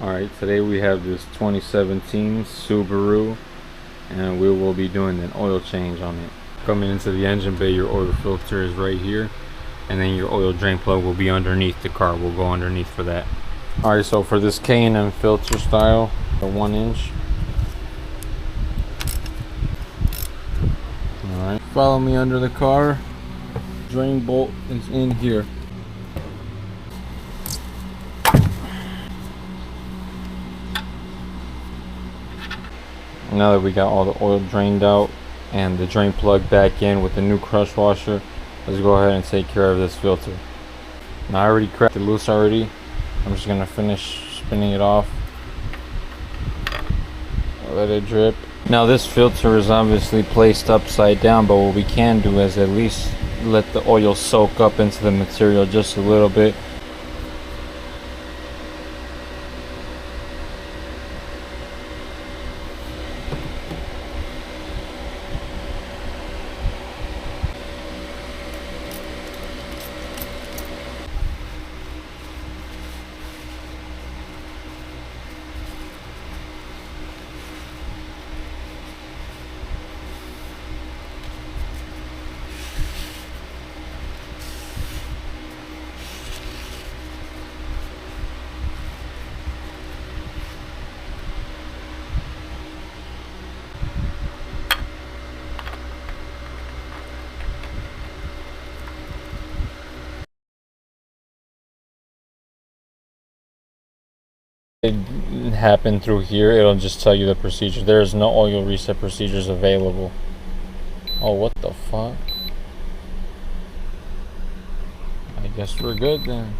Alright, today we have this 2017 Subaru and we will be doing an oil change on it. Coming into the engine bay, your oil filter is right here, and then your oil drain plug will be underneath the car. We'll go underneath for that. Alright, so for this K&M filter style, the 1 inch. Alright, follow me under the car. Drain bolt is in here. Now that we got all the oil drained out and the drain plug back in with the new crush washer, let's go ahead and take care of this filter. Now I already cracked it loose already. I'm just gonna finish spinning it off. Let it drip. Now this filter is obviously placed upside down, but what we can do is at least let the oil soak up into the material just a little bit. It happened through here. It'll just tell you the procedure. There is no oil reset procedures available. Oh, what the fuck? I guess we're good then.